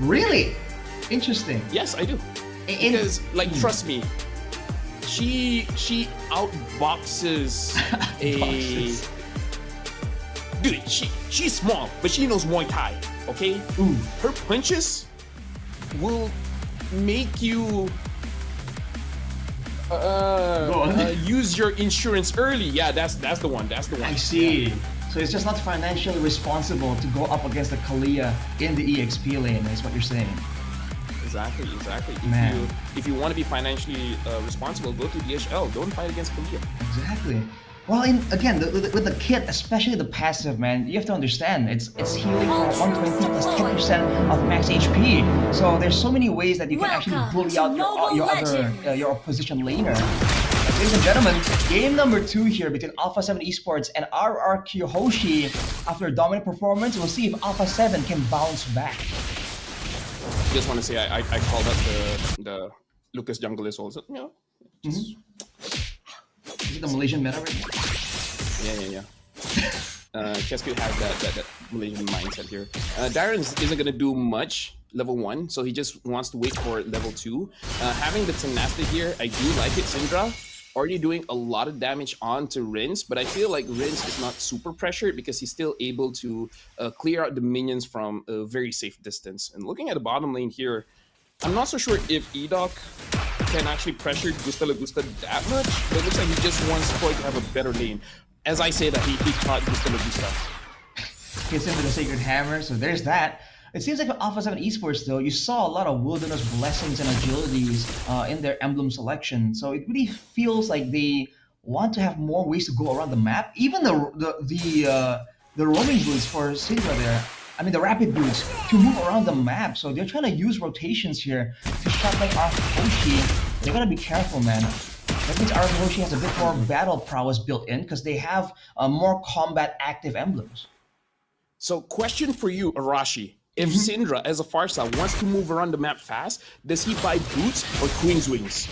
Really? Interesting. Yes, I do. Because, like, trust me, she outboxes a... Dude, she's small, but she knows Muay Thai, okay? Ooh. Her punches will make you use your insurance early. Yeah, that's the one. That's the one. I see. Yeah. So it's just not financially responsible to go up against the Kalia in the EXP lane, is what you're saying. Exactly. Man. If you want to be financially responsible, go to DHL. Don't fight against Kalia. Exactly. Well, again, with the kit, especially the passive, man, you have to understand it's healing for 120 plus 10% of max HP. So there's so many ways that you can actually bully out your opposition laner. Ladies and gentlemen, game number 2 here between Alpha 7 Esports and RRQ HOSHI. After a dominant performance, we'll see if Alpha 7 can bounce back. Just want to say I called up the Lucas Junglist also. You know, just... Is it the Malaysian meta right now? Yeah. Chesky has that Malaysian mindset here. Darren isn't going to do much level 1, so he just wants to wait for level 2. Having the tenacity here, I do like it. Syndra already doing a lot of damage onto Rince, but I feel like Rince is not super pressured because he's still able to clear out the minions from a very safe distance. And looking at the bottom lane here, I'm not so sure if Edoc can actually pressure Gusta Lagusta that much, but it looks like he just wants Koi to have a better lane. As I say that, he caught Gusta Lagusta. Hits him with a Sacred Hammer, so there's that. It seems like for Alpha 7 Esports though, you saw a lot of Wilderness Blessings and Agilities in their emblem selection. So it really feels like they want to have more ways to go around the map. Even the roaming boots for Syndra there, I mean the rapid boots, to move around the map. So they're trying to use rotations here to shut like RRQ HOSHI. They gotta be careful, man. That means RRQ HOSHI has a bit more battle prowess built in because they have more combat active emblems. So question for you, Arashi. If Syndra, as a Farsa, wants to move around the map fast, does he buy boots or Queen's Wings?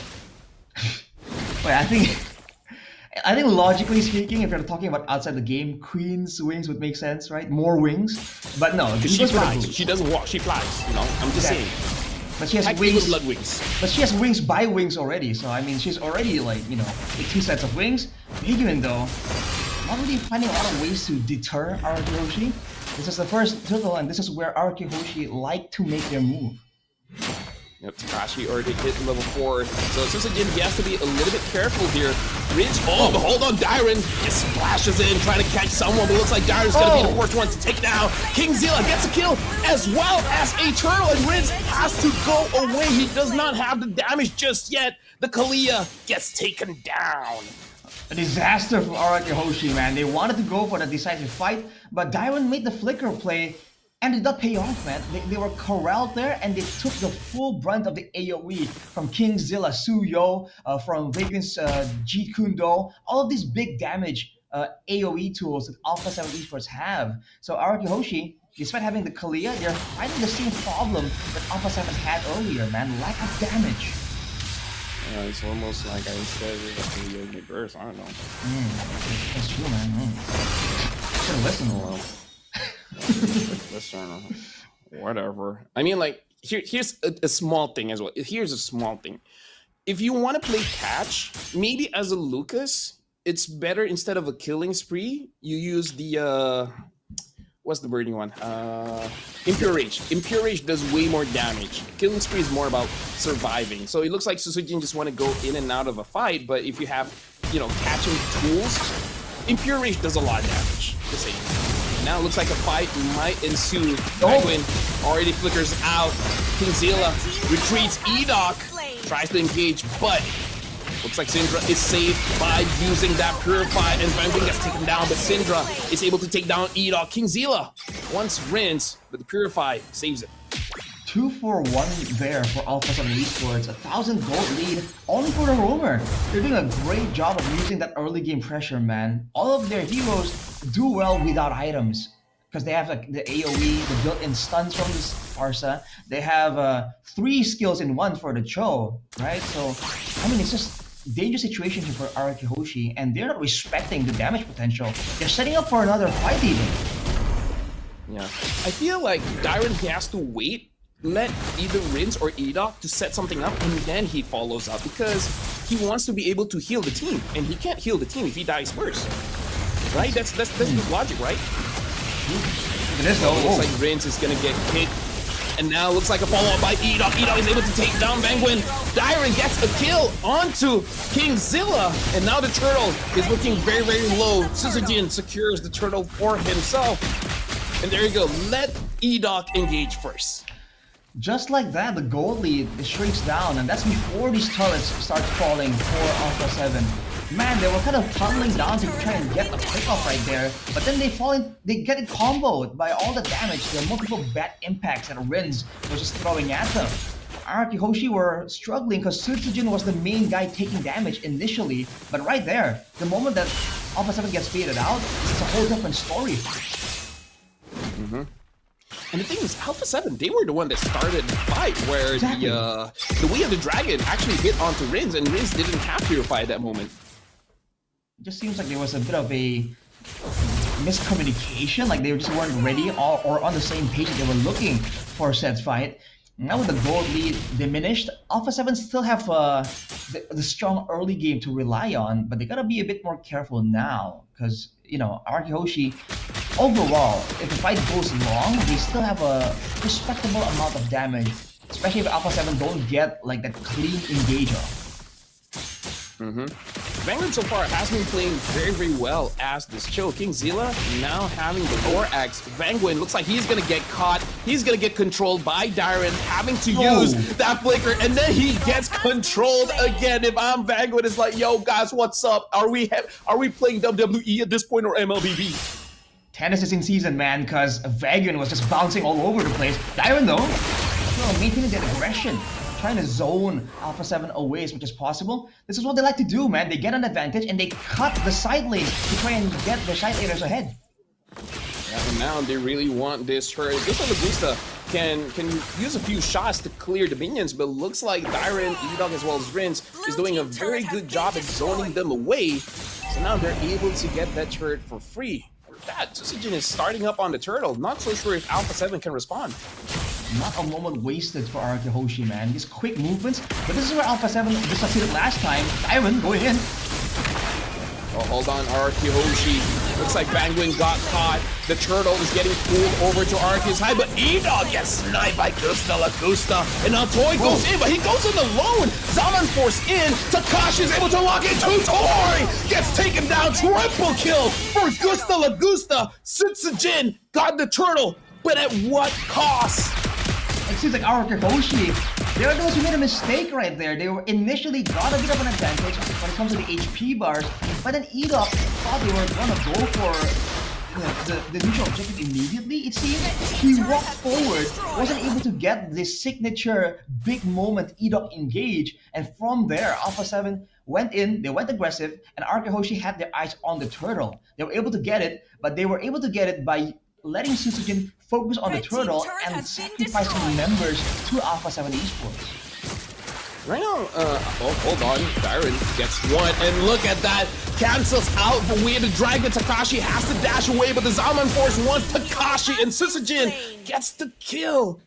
Wait, I think logically speaking, if you're talking about outside the game, Queen's Wings would make sense, right? More wings, but no, she flies. She doesn't walk. She flies. You know, I'm just saying. But she has wings. Blood wings. But she has wings by wings already. So I mean, she's already like with 2 sets of wings. Even though, not really finding a lot of ways to deter RRQ HOSHI. This is the first turtle, and this is where RRQ HOSHI like to make their move. Yep, Takashi already hit level 4. So since again, he has to be a little bit careful here. Rince, but hold on, Dyron just splashes in, trying to catch someone, but looks like Dyron's gonna be the first one to take down. King Zilla gets a kill, as well as a turtle, and Rince has to go away. He does not have the damage just yet. The Kalia gets taken down. A disaster from RRQ HOSHI, man. They wanted to go for the decisive fight, but Dyron made the flicker play and did not pay off, man. They were corralled there and they took the full brunt of the AoE from King Zilla, Suyo, from Vagrant's Jeet Kune Do. All of these big damage AoE tools that Alpha 7 Esports have. So RRQ HOSHI, despite having the Kalia, they're fighting the same problem that Alpha 7 had earlier, man. Lack of damage. Yeah, it's almost like I said with the Yogi Burst. I don't know. That's true, man. Should have listened a while. Listen, whatever. I mean, like, here's a small thing as well. Here's a small thing. If you want to play catch, maybe as a Lucas, it's better instead of a killing spree, you use the what's the burning one? Impure Rage. Impure Rage does way more damage. Killing spree is more about surviving. So it looks like Susujin just want to go in and out of a fight, but if you have, catching tools, Impure Rage does a lot of damage. The same. Now it looks like a fight might ensue. Penguin already flickers out. King Zilla retreats. Edoc tries to engage, but looks like Syndra is safe by using that Purify, and Penguin gets taken down, but Syndra is able to take down Edoc. King Zilla once Rince, but the Purify saves it. 2-for-1 there for Alpha 7 Esports. 1,000 gold lead only for the roamer. They're doing a great job of using that early game pressure, man. All of their heroes do well without items because they have like the AoE, the built-in stuns from this Farsa. They have 3 skills in 1 for the Cho, right? So, I mean, it's just dangerous situation here for RRQ HOSHI, and they're not respecting the damage potential. They're setting up for another fight even. Yeah, I feel like Dyron has to wait let either Rinse or Edok to set something up, and then he follows up because he wants to be able to heal the team, and he can't heal the team if he dies first. Right? That's the logic, right? It is though. Looks like Rinse is gonna get hit. And now looks like a follow-up by Edok. Edok is able to take down Bangwin. Dyron gets a kill onto Kingzilla. And now the turtle is looking very, very low. Suzujin secures the turtle for himself. And there you go. Let Edok engage first. Just like that, the gold lead shrinks down, and that's before these turrets start falling for Alpha 7. Man, they were kind of tunneling down to try and get a pick-off right there, but then they get it comboed by all the damage, the multiple bat impacts that Rins was just throwing at them. RRQ HOSHI were struggling because Sutsujin was the main guy taking damage initially, but right there, the moment that Alpha 7 gets faded out, it's a whole different story. And the thing is, Alpha 7, they were the one that started the fight where the Way of the Dragon actually hit onto Rins, and Rins didn't have Purify at that moment. It just seems like there was a bit of a miscommunication, like they just weren't ready or on the same page that they were looking for said fight. Now with the gold lead diminished, Alpha 7 still have the strong early game to rely on, but they gotta be a bit more careful now, because, you know, RRQ HOSHI, overall, if the fight goes long, they still have a respectable amount of damage, especially if Alpha 7 don't get like that clean engager. Vanguard so far has been playing very, very well as this chill. Kingzilla now having the lower axe. Vanguard looks like he's gonna get caught. He's gonna get controlled by Dyron, having to use that flicker, and then he gets controlled again. If I'm Vanguard, it's like, yo guys, what's up? Are we playing WWE at this point or MLBB? Tennis is in season, man, because Vanguard was just bouncing all over the place. Dyron though, maintaining that aggression, trying to zone Alpha 7 away as much as possible. This is what they like to do, man. They get an advantage and they cut the side lane to try and get the side laners ahead. Yeah, and now they really want this turret. Gusta Lagusta can use a few shots to clear the minions, but looks like Dyron, Edok, as well as Rins is doing a very good job at zoning them away. So now they're able to get that turret for free. That Suzujin is starting up on the turtle. Not so sure if Alpha 7 can respond. Not a moment wasted for RRQ HOSHI, man. These quick movements, but this is where Alpha 7 just succeeded last time. Dyron going in. Oh, hold on, RRQ HOSHI. Looks like Bangwin got caught. The turtle is getting pulled over to RRQ's high, but Edok gets sniped by Gusta Lagusta. And now Toy goes in, but he goes in alone. Zaman forced in. Takashi is able to lock into Toy. Gets taken down. Triple kill for Gusta Lagusta. Sutsujin got the turtle, but at what cost? It seems like RRQ HOSHI, they are those who made a mistake right there. They were initially got a bit of an advantage when it comes to the HP bars, but then Edok thought they were gonna go for the neutral objective immediately. It seemed he walked forward, wasn't able to get this signature big moment Edok engage, and from there Alpha 7 went in, they went aggressive, and RRQ HOSHI had their eyes on the turtle. They were able to get it, but they were able to get it by letting Sutsujin focus on the turtle and sacrificing members to Alpha 7 Esports. Right now, oh, hold on, Dyron gets one, and look at that, cancels out the Way of the Dragon. Takashi has to dash away, but the Zaman Force wants Takashi, and Suzujin gets the kill.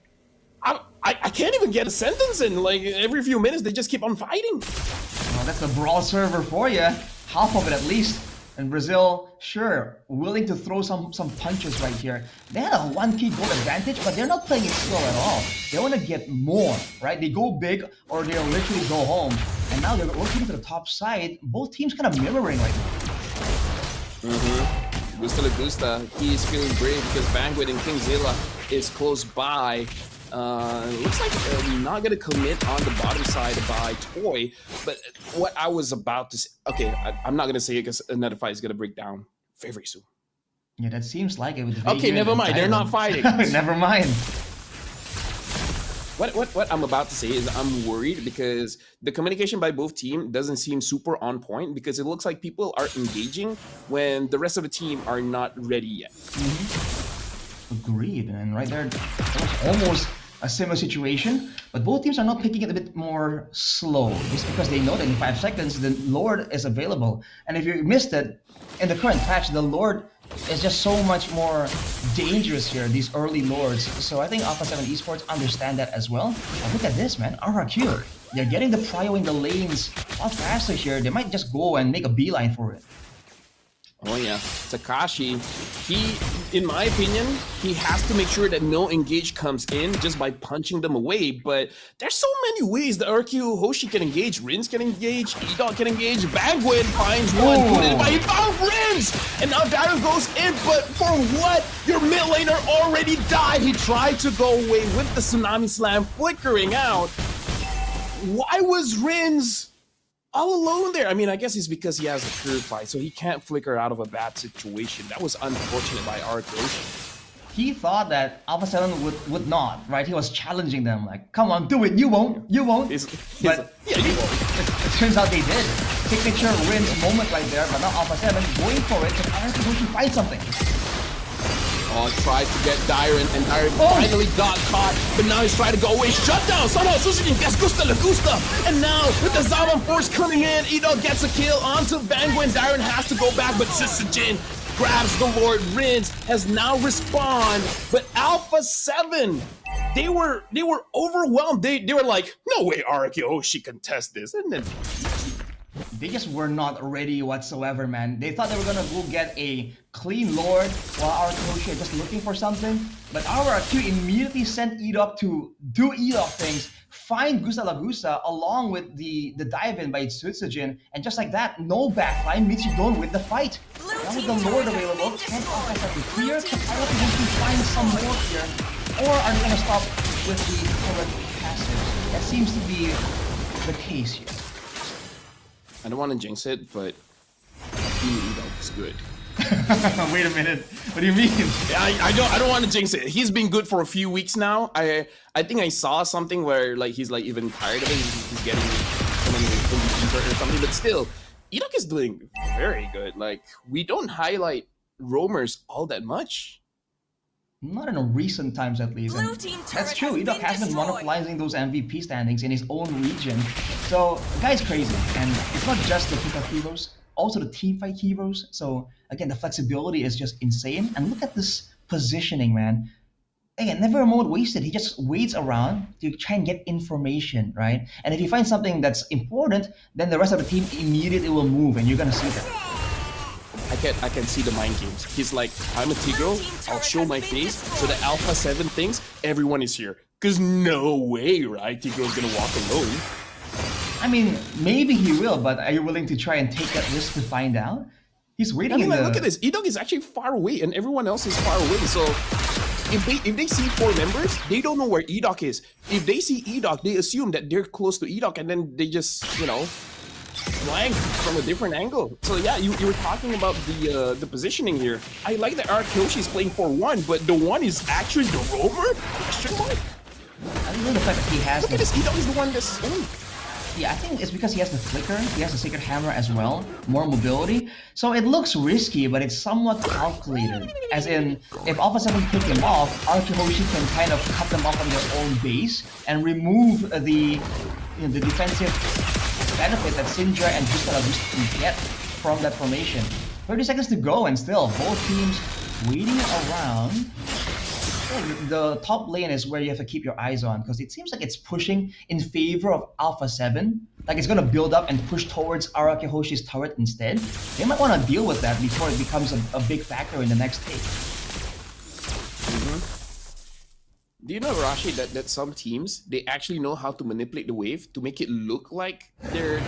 I can't even get a sentence in, like, every few minutes they just keep on fighting. Well, that's the brawl server for you, half of it at least. And Brazil, sure, willing to throw some punches right here. They had a 1k goal advantage, but they're not playing it slow at all. They want to get more, right? They go big or they'll literally go home. And now they're working to the top side. Both teams kind of mirroring right now. Gusta Lagusta, he is feeling brave because Vanguard and Kingzilla is close by. Looks like we're not gonna commit on the bottom side by Toy, but what I was about to say, okay, I'm not gonna say it because another fight is gonna break down very, very soon. Yeah, that seems like it. With okay, never mind. They're not fighting. Never mind. What I'm about to say is I'm worried because the communication by both teams doesn't seem super on point because it looks like people are engaging when the rest of the team are not ready yet. Agreed, and right there, that was almost a similar situation. But both teams are now picking it a bit more slow, just because they know that in 5 seconds the Lord is available. And if you missed it, in the current patch, the Lord is just so much more dangerous here, these early Lords. So I think Alpha 7 Esports understand that as well. But look at this, man, RRQ. They're getting the prio in the lanes a lot faster here. They might just go and make a beeline for it. Oh yeah, Takashi, in my opinion, he has to make sure that no engage comes in just by punching them away, but there's so many ways the RQ Hoshi can engage, Rins can engage, E-Dog can engage, Bagwin finds one, put it by, he found Rins! And now Darren goes in, but for what? Your mid laner already died! He tried to go away with the Tsunami Slam flickering out. Why was Rins all alone there? I mean, I guess it's because he has the Purify, so he can't flicker out of a bad situation. That was unfortunate by RRQ. He thought that Alpha 7 would not, right? He was challenging them, like, come on, do it, you won't. Yeah, you won't. It turns out they did. Signature wins moment right there, but now Alpha 7 going for it, so RRQ to find something. Oh, tried to get Dire, and Dire finally got caught, but now he's trying to go away. Shutdown! Somehow Sushi gets Gusta La Gusta, and now with the Zaman Force coming in, Edo gets a kill onto Vanguin. Darren has to go back, but Sisajin grabs the Lord. Rins has now respawned, but Alpha 7, they were overwhelmed. They were like, no way RRQ, she can test this, and then they just were not ready whatsoever, man. They thought they were gonna go get a clean Lord while RRQ are just looking for something. But RRQ immediately sent Edok to do Edok things, find Gusta La Gusta along with the dive-in by Suitsujin, and just like that, no backline means you don't win the fight. Now with the Lord available, can't Alpha 7 clear? Can Alpha going to find some more here? Or are they gonna stop with the current passive? That seems to be the case here. I don't want to jinx it, but Edok's good. Wait a minute. What do you mean? I don't want to jinx it. He's been good for a few weeks now. I think I saw something where like he's like even tired of it. He's getting hurt or something. But still, Edok is doing very good. Like we don't highlight roamers all that much. Not in recent times, at least. That's true. Edok has been monopolizing those MVP standings in his own region. So, the guy's crazy. And it's not just the pickup heroes, also the teamfight heroes. So, again, the flexibility is just insane. And look at this positioning, man. Again, never a moment wasted. He just waits around to try and get information, right? And if he finds something that's important, then the rest of the team immediately will move, and you're gonna see that. I can see the mind games. He's like, I'm a Tigro, I'll show my face, so the Alpha 7 thinks everyone is here. Cause no way, right? Tigro's gonna walk alone. I mean, maybe he will, but are you willing to try and take that risk to find out? He's waiting. I mean, like, look at this. Edog is actually far away, and everyone else is far away. So if they see 4 members, they don't know where Edog is. If they see Edog, they assume that they're close to Edog, and then they just, you know, flank from a different angle. So yeah, you were talking about the positioning here. I like that RRQ is playing for 1, but the 1 is actually the roamer? Question mark? I love the fact that he has. Look at this. Edog is the one that's in. Yeah, I think it's because he has the flicker, he has the Sacred Hammer as well, more mobility. So it looks risky, but it's somewhat calculated. As in, if Alpha 7 pick him off, RRQ can kind of cut them off on their own base and remove the defensive benefit that Syndra and Gusta La Gusta can get from that formation. 30 seconds to go, and still both teams waiting around. The top lane is where you have to keep your eyes on, because it seems like it's pushing in favor of Alpha 7. Like it's going to build up and push towards RRQ Hoshi's turret instead. They might want to deal with that before it becomes a big factor in the next take. Do you know, Rashi, that some teams, they actually know how to manipulate the wave to make it look like they're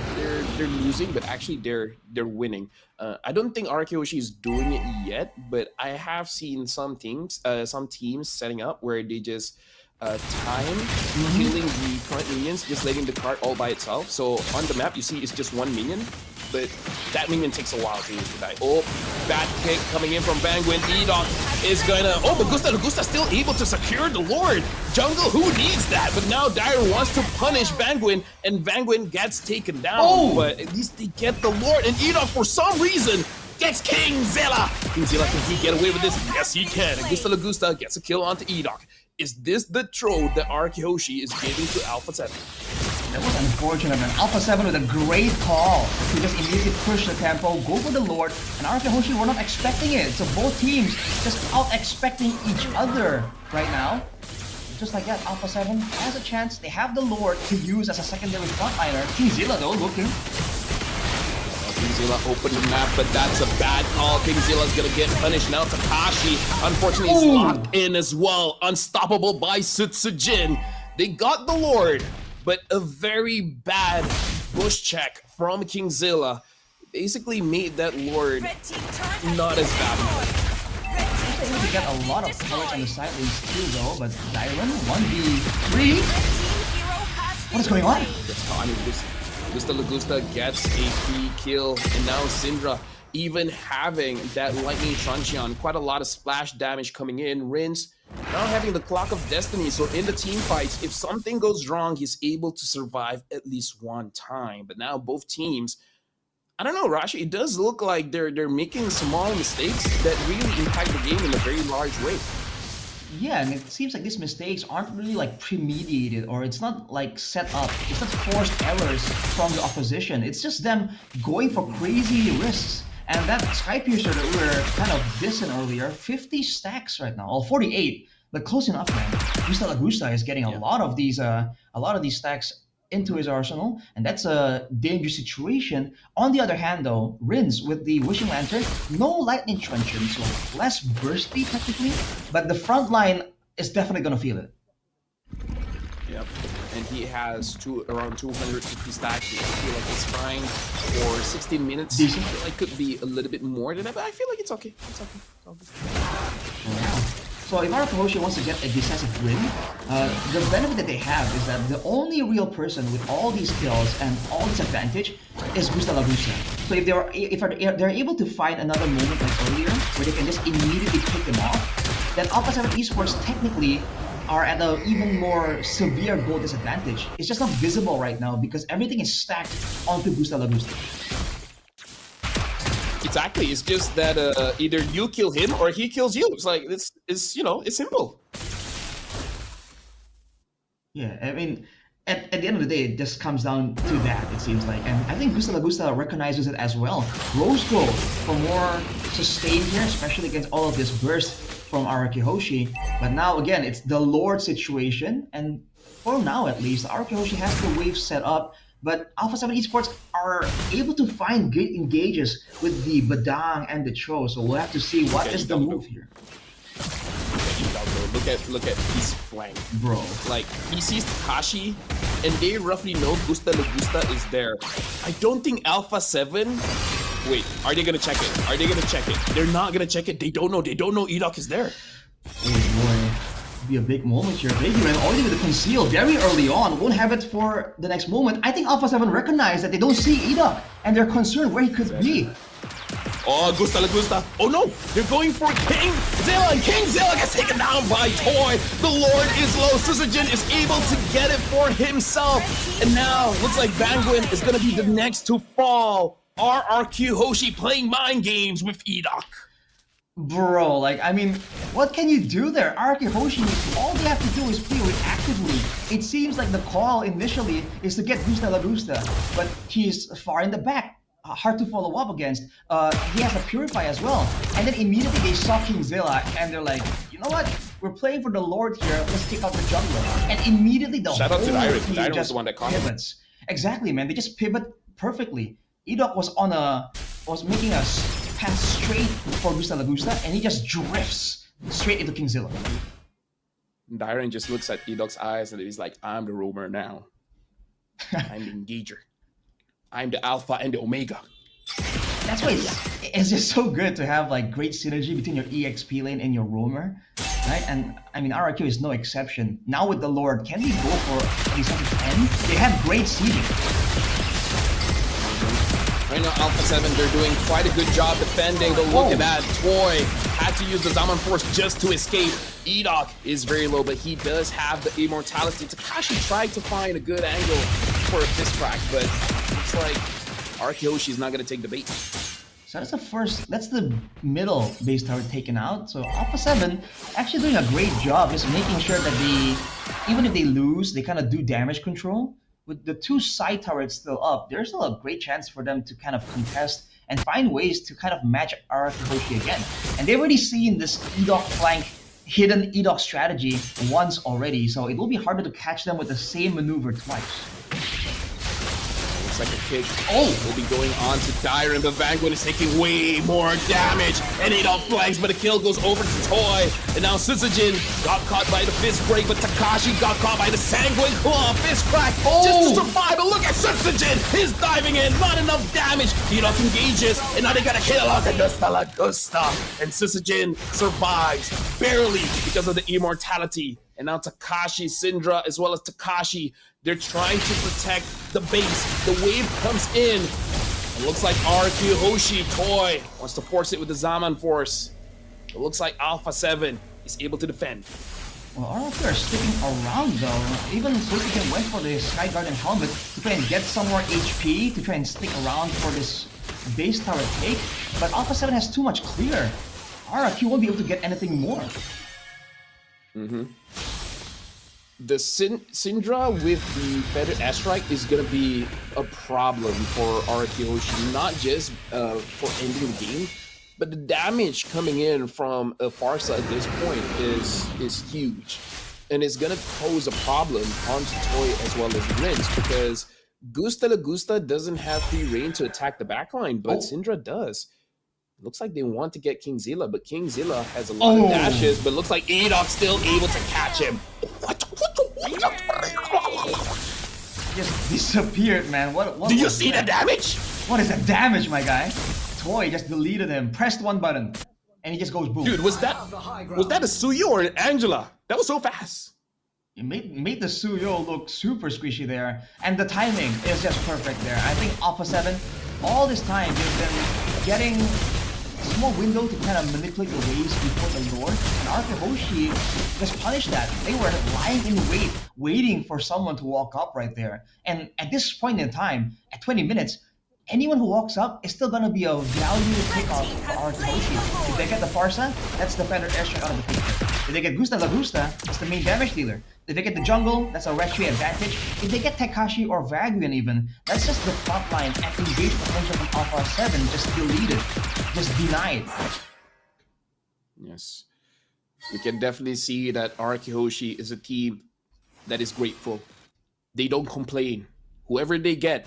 losing, but actually they're winning. I don't think RRQ Hoshi is doing it yet, but I have seen some teams setting up where they just time killing the current minions, just letting the card all by itself. So on the map, you see it's just 1 minion, but that minion takes a while to die. Oh, bad kick coming in from Vanguin. Edok is gonna... Oh, but Gusta's still able to secure the Lord. Jungle, who needs that? But now Dire wants to punish Vanguin, and Vanguin gets taken down. Oh. But at least they get the Lord, and Edok, for some reason, gets King Zilla. King Zilla, can he get away with this? Yes, he can. And Gusta La Gusta gets a kill onto Edok. Is this the throw that HOSHI is giving to Alpha 7? That was unfortunate, man. Alpha 7 with a great call to just immediately push the tempo, go for the Lord, and HOSHI were not expecting it. So both teams just out-expecting each other right now. Just like that, Alpha 7 has a chance. They have the Lord to use as a secondary frontliner. Kingzilla though, looking. Kingzilla opened the map, but that's a bad call. Kingzilla's gonna get punished now. Takashi, unfortunately, is locked in as well. Unstoppable by Sutsujin. They got the Lord, but a very bad bush check from Kingzilla basically made that Lord not as valuable. We get a lot of points on the side lanes too though, but Dylan 1v3? What is going on? Gusta Lagusta gets a free kill, and now Syndra even having that lightning truncheon, quite a lot of splash damage coming in. Rinse now having the Clock of Destiny, so in the team fights, if something goes wrong, he's able to survive at least one time. But now both teams, I don't know, Rashi, it does look like they're making small mistakes that really impact the game in a very large way. Yeah, and it seems like these mistakes aren't really like premeditated, or it's not like set up. It's not forced errors from the opposition. It's just them going for crazy risks. And that Skypiercer that we were kind of dissing earlier, 50 stacks right now, or 48, but close enough, man. Gusta Lagusta is getting a lot of these stacks into his arsenal, and that's a dangerous situation. On the other hand though, Rins with the Wishing Lantern, no lightning truncheon, so less bursty technically, but the front line is definitely gonna feel it. Yep, and he has around 250 stacks, which I feel like it's fine for 16 minutes. Decent. I feel like could be a little bit more than that, but I feel like it's okay. It's okay. It's okay. Yeah. So if HOSHI wants to get a decisive win, the benefit that they have is that the only real person with all these kills and all this advantage is Gusta Lagusta. So if they're able to find another moment like earlier where they can just immediately pick them off, then Alpha 7 Esports technically are at an even more severe goal disadvantage. It's just not visible right now because everything is stacked onto Gusta Lagusta. Exactly. It's just that either you kill him or he kills you. It's like it's it's simple. Yeah, I mean, at the end of the day, it just comes down to that. It seems like, and I think Gusta Lagusta recognizes it as well. Rose Gold for more sustain here, especially against all of this burst from RRQ HOSHI. But now again, it's the Lord situation, and for now at least, RRQ HOSHI has the wave set up. But Alpha 7 Esports are able to find good engages with the Badang and the Cho, so we'll have to see what is the move here. Look at his flank, bro. Like he sees Takashi, and they roughly know Gusta Lagusta is there. I don't think Alpha 7. Wait, are they gonna check it? Are they gonna check it? They're not gonna check it. They don't know. They don't know Edok is there. Oh boy. Be a big moment here. Biggie ran already with the conceal very early on. Won't have it for the next moment. I think Alpha 7 recognize that they don't see Edok and they're concerned where he could be. Oh, Gusta Lagusta. Oh no, they're going for Kingzilla, and Kingzilla gets taken down by Toy. The Lord is low. Sutsujin is able to get it for himself. And now, looks like Bangwin is going to be the next to fall. RRQ HOSHI playing mind games with Edok. Bro, like, I mean, what can you do there? RRQ HOSHI, all they have to do is play reactively. It seems like the call initially is to get Gusta Lagusta, but he's far in the back. Hard to follow up against. He has a Purify as well. And then immediately they saw Kingzilla and they're like, you know what? We're playing for the Lord here. Let's take out the jungler. And immediately the Shout out to whole Iron. team Iron was just the one that caught pivots. Exactly, man. They just pivot perfectly. Edok was making a pass straight for Gusta Lagusta, and he just drifts straight into Kingzilla. Dyron just looks at Edok's eyes and he's like, I'm the roamer now. I'm the engager. I'm the alpha and the omega. That's why it's just so good to have like great synergy between your EXP lane and your roamer, right? And I mean, RRQ is no exception. Now with the Lord, can he go for at least 10? They have great sieging. Right now, Alpha 7, they're doing quite a good job defending. But look at that. Toy had to use the Zaman Force just to escape. Edok is very low, but he does have the immortality. Takashi tried to find a good angle for a fist crack, but it's like RRQ HOSHI is not going to take the bait. So that's the middle base tower taken out. So Alpha 7 actually doing a great job just making sure that even if they lose, they kind of do damage control. With the 2 side turrets still up, there's still a great chance for them to kind of contest and find ways to kind of match RRQ HOSHI again. And they've already seen this EDOC flank, hidden EDOC strategy once already, so it will be harder to catch them with the same maneuver twice. Looks like a kick. Oh, will be going on to Dyron, but Vanguard is taking way more damage. And it off flags, but the kill goes over to Toy. And now Syzygy got caught by the fist break, but Takashi got caught by the Sanguine Claw. Fist crack just to survive. But look at Syzygy. He's diving in. Not enough damage. Enough engages. And now they got a kill out of Gusta. And Syzygy survives barely because of the immortality. And now Takashi, Syndra, as well as Takashi, they're trying to protect the base. The wave comes in. It looks like RRQ HOSHI Toy wants to force it with the Zaman Force. It looks like Alpha 7 is able to defend. Well, RRQ are sticking around though. Even Suzuki went for the Sky Guardian helmet to try and get some more HP, to try and stick around for this base tower take. But Alpha 7 has too much clear. RRQ won't be able to get anything more. The Syndra with the Feathered Airstrike is going to be a problem for RRQ HOSHI, not just for ending the game, but the damage coming in from a Farsa at this point is huge. And it's going to pose a problem onto Toy as well as Rinse, because Gusta doesn't have free reign to attack the backline, but Syndra does. Looks like they want to get Kingzilla, but Kingzilla has a lot of dashes, but looks like Adol's still able to catch him. Just disappeared, man. What Do you see the damage? What is the damage, my guy? Toy just deleted him, pressed one button, and he just goes boom. Dude, was that a Suyo or an Angela? That was so fast. It made the Suyo look super squishy there, and the timing is just perfect there. I think Alpha 7, all this time, they've been getting a small window to kind of manipulate the waves before the Lord, and RRQ HOSHI just punished that. They were lying in wait, waiting for someone to walk up right there. And at this point in time, at 20 minutes, anyone who walks up is still going to be a value takeoff for RRQ HOSHI. If they get the Farsa, that's the Feathered Airstrike out of the picture. If they get Gusta La Gusta, it's the main damage dealer. If they get the jungle, that's a retry advantage. If they get Takashi or Vaguian even, that's just the front line and engage potential from Alpha 7 just deleted, just denied. Yes. We can definitely see that RRQ HOSHI is a team that is grateful. They don't complain. Whoever they get,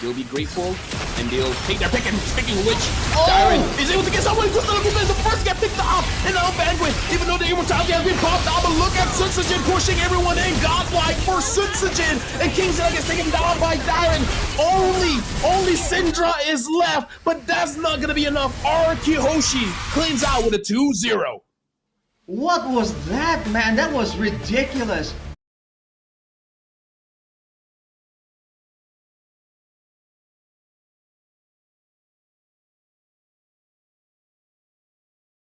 they'll be grateful and they'll take their pick. And speaking of which, Dyron is able to get someone who's the first to get picked up. And now Vanguard, even though the immortality has been popped out, but look at Syzygy pushing everyone in. Godlike for Syzygy, and Kingzilla gets taken down by Dyron. Only Syndra is left, but that's not gonna be enough. RRQ HOSHI cleans out with a 2-0. What was that, man? That was ridiculous.